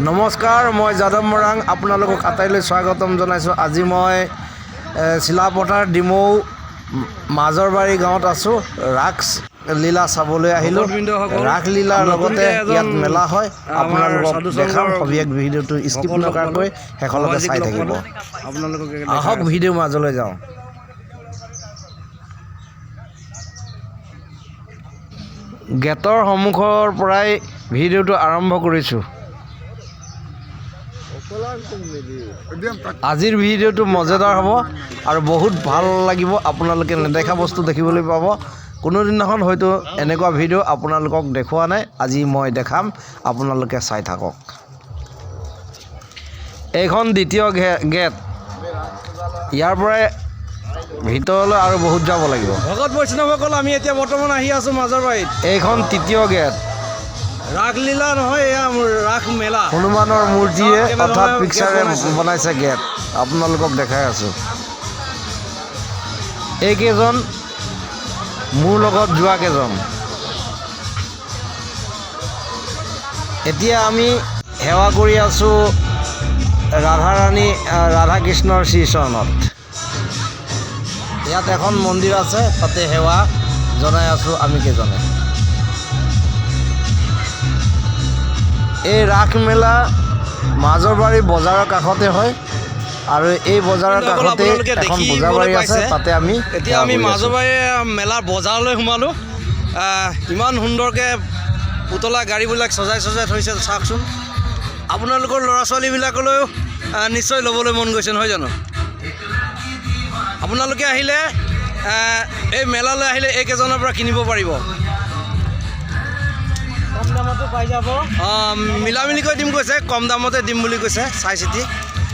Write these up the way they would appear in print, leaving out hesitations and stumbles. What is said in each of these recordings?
নমস্কাৰ, মই যাদৱ মৰাং আপোনালোকক আটাইলৈ স্বাগতম জনাইছোঁ। আজি মই চিলাপথাৰ ডিমৌ মাজৰবাৰী গাঁৱত আছোঁ। ৰাস লীলা চাবলৈ আহিলোঁ। ৰাস লীলাৰ লগতে ইয়াত মেলা হয়। আপোনালোকক দেখাম। সবিশেষ ভিডিঅ'টো স্কিপ নকৰাকৈ শেষলৈকে চাই থাকিব। আহক ভিডিঅ'ৰ মাজলৈ যাওঁ। গেটৰ সন্মুখৰ পৰাই ভিডিঅ'টো আৰম্ভ কৰিছোঁ। আজিৰ ভিডিঅ'টো মজাদাৰ হ'ব আৰু বহুত ভাল লাগিব। আপোনালোকে নেদেখা বস্তু দেখিবলৈ পাব। কোনোদিনাখন হয়তো এনেকুৱা ভিডিঅ' আপোনালোকক দেখুওৱা নাই। আজি মই দেখাম, আপোনালোকে চাই থাকক। এইখন দ্বিতীয় গেট। ইয়াৰ পৰাই ভিতৰলৈ আৰু বহুত যাব লাগিব। ভকত বৈষ্ণৱসকল, আমি এতিয়া বৰ্তমান আহি আছোঁ মাজৰবাৰীত। এইখন তৃতীয় গেট। ৰাসলীলা নহয়, এয়া ৰাস মেলা। হনুমানৰ মূৰ্তিয়ে অৰ্থাৎ পিক্সাৰে বনাইছে গেট। আপোনালোকক দেখাই আছোঁ। এইকেইজন মোৰ লগত যোৱা কেইজন। এতিয়া আমি সেৱা কৰি আছোঁ ৰাধা কৃষ্ণৰ শ্ৰীচৰণত। ইয়াত এখন মন্দিৰ আছে, তাতে সেৱা জনাই আছোঁ আমি কেইজনে। এই ৰাস মেলা মাজৰবাৰী বজাৰৰ কাষতে হয় আৰু এই বজাৰৰ কাষতে এখন পূজাবাৰী আছে। তাতে এতিয়া আমি মাজৰবাৰী মেলাৰ বজাৰলৈ সোমালোঁ। ইমান সুন্দৰকৈ পুতলা গাড়ীবিলাক সজাই থৈছে, চাওকচোন। আপোনালোকৰ ল'ৰা ছোৱালীবিলাকলৈও নিশ্চয় ল'বলৈ মন গৈছে, নহয় জানো? আপোনালোকে আহিলে, এই মেলালৈ আহিলে এইকেইজনৰ পৰা কিনিব পাৰিব। কম দামতো পাই যাব। মিলামিলিকৈ দিম কৈছে, কম দামতে দিম বুলি কৈছে, চাই চিতি।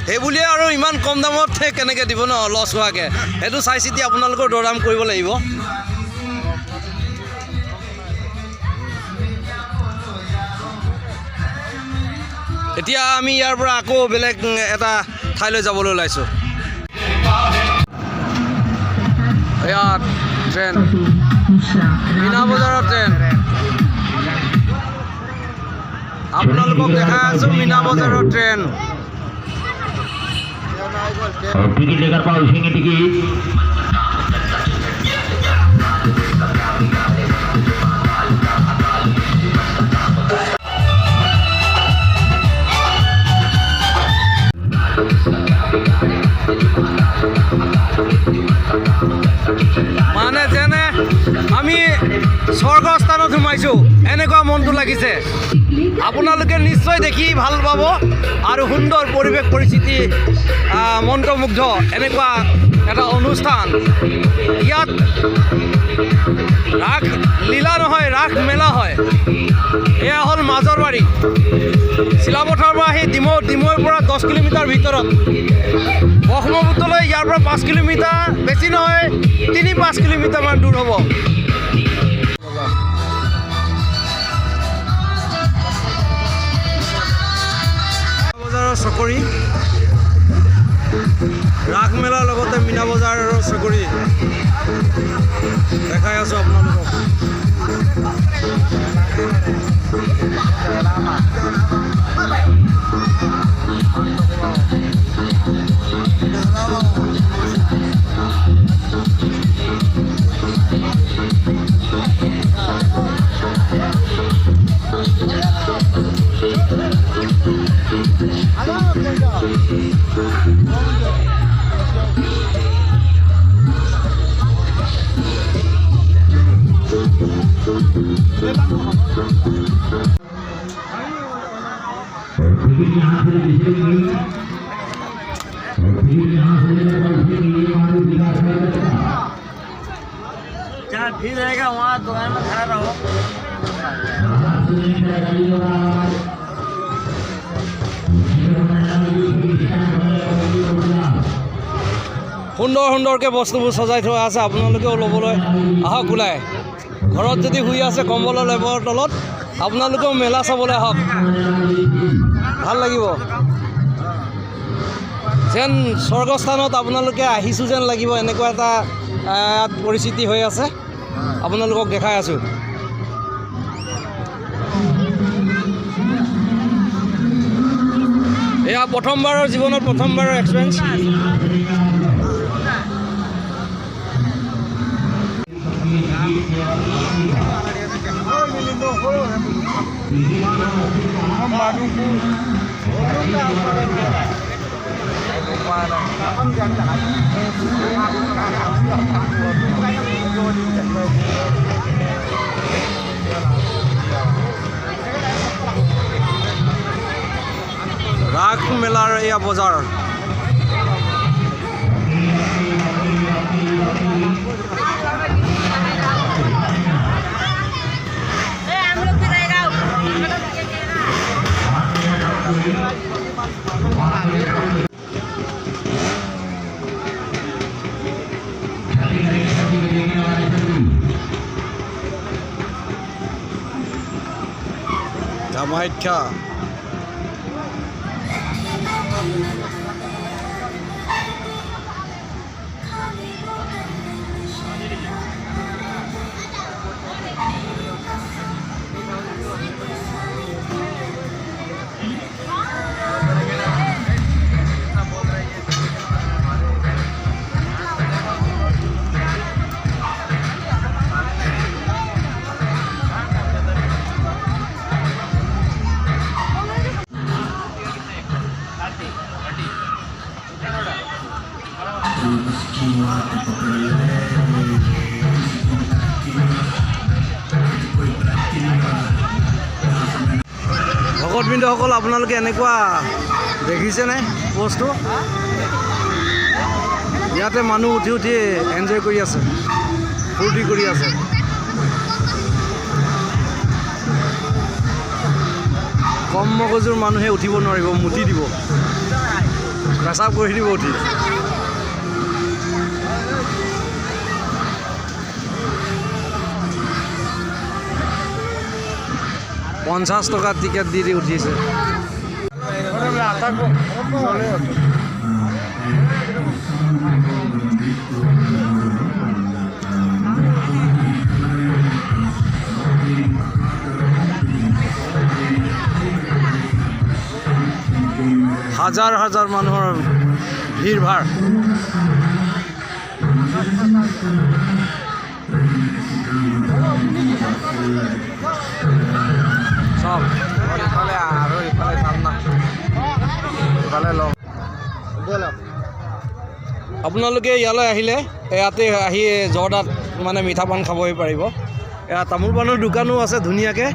সেই বুলিয়ে আৰু ইমান কম দামত কেনেকৈ দিব ন, লছ হোৱাকৈ। সেইটো চাই চিতি আপোনালোকৰ দৰদাম কৰিব লাগিব। এতিয়া আমি ইয়াৰ পৰা আকৌ বেলেগ এটা ঠাইলৈ যাবলৈ ওলাইছোঁ। ইয়াত ট্ৰেইন, মীনা বজাৰৰ ট্ৰেইন। আপোনালোকক দেখাই আছোঁ মীনা বজাৰৰ ট্ৰেইন। टिकट लेकर पाओ, उठेंगे टिकट। মানে যেনে আমি স্বৰ্গস্থানত সোমাইছোঁ এনেকুৱা মনটো লাগিছে। আপোনালোকে নিশ্চয় দেখি ভাল পাব আৰু সুন্দৰ পৰিৱেশ পৰিস্থিতি, মন্ত্ৰমুগ্ধ এনেকুৱা এটা অনুষ্ঠান। ইয়াত ৰাস লীলা নহয়, ৰাস মেলা হয়। এয়া হ'ল মাজৰবাৰী। চিলাপথাৰৰ পৰা আহি ডিমৌৰ পৰা 10 কিলোমিটাৰ ভিতৰত। ব্ৰহ্মপুত্ৰলৈ ইয়াৰ পৰা 5 কিলোমিটাৰ, বেছি নহয় 3-5 কিলোমিটাৰমান দূৰ হ'ব। বজাৰৰ চকৰি, ৰাস মেলাৰ লগতে মীনা বজাৰৰ চকৰি দেখাই আছোঁ আপোনালোকক। जहाँ भीड़ रहेगा वहाँ दुकान में खड़ा रहो। সুন্দৰকৈ বস্তুবোৰ সজাই থোৱা আছে, আপোনালোকেও ল'বলৈ আহক ওলাই। ঘৰত যদি শুই আছে কম্বলৰ লেপৰ তলত, আপোনালোকেও মেলা চাবলৈ আহক, ভাল লাগিব। যেন স্বৰ্গস্থানত আপোনালোকে আহিছোঁ যেন লাগিব, এনেকুৱা এটা পৰিস্থিতি হৈ আছে। আপোনালোকক দেখাই আছোঁ। এয়া প্ৰথমবাৰৰ জীৱনত প্ৰথমবাৰৰ এক্সপিৰিয়েঞ্চ। ৰাস মেলাৰ এয়া বজাৰ। কামাখ্যা ভকতবৃন্দসকল, আপোনালোকে এনেকুৱা দেখিছেনে বস্তু? ইয়াতে মানুহ উঠি উঠি এনজয় কৰি আছে, ফূৰ্তি কৰি আছে। কম মগজুৰ মানুহে উঠিব নোৱাৰিব, মুতি দিব, পেচাব কৰি দিব উঠি। $50 টিকেট দি উঠিছে। হাজাৰ হাজাৰ মানুহৰ ভিৰ ভাৰ। চব ইফালে আৰু ইফালে চাম না, ইফালে লওঁ। আপোনালোকে ইয়ালৈ আহিলে ইয়াতে আহি জৰ্দাত মানে মিঠা পান খাবহি পাৰিব। এয়া তামোল পাণৰ দোকানো আছে ধুনীয়াকৈ।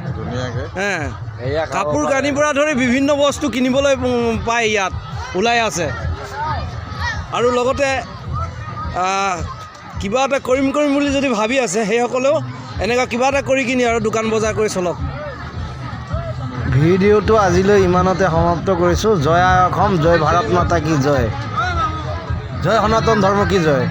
কাপোৰ কানিৰ পৰা ধৰি বিভিন্ন বস্তু কিনিবলৈ পায়, ইয়াত ওলাই আছে। আৰু লগতে কিবা এটা কৰিম বুলি যদি ভাবি আছে সেইসকলেও এনেকুৱা কিবা এটা কৰি কিনি আৰু দোকান বজাৰ কৰি চলক। ভিডিঅ'টো আজিলৈ ইমানতে সমাপ্ত কৰিছোঁ। জয় অসম, জয় ভাৰত মাতা কি জয়, জয় সনাতন ধৰ্ম কি জয়।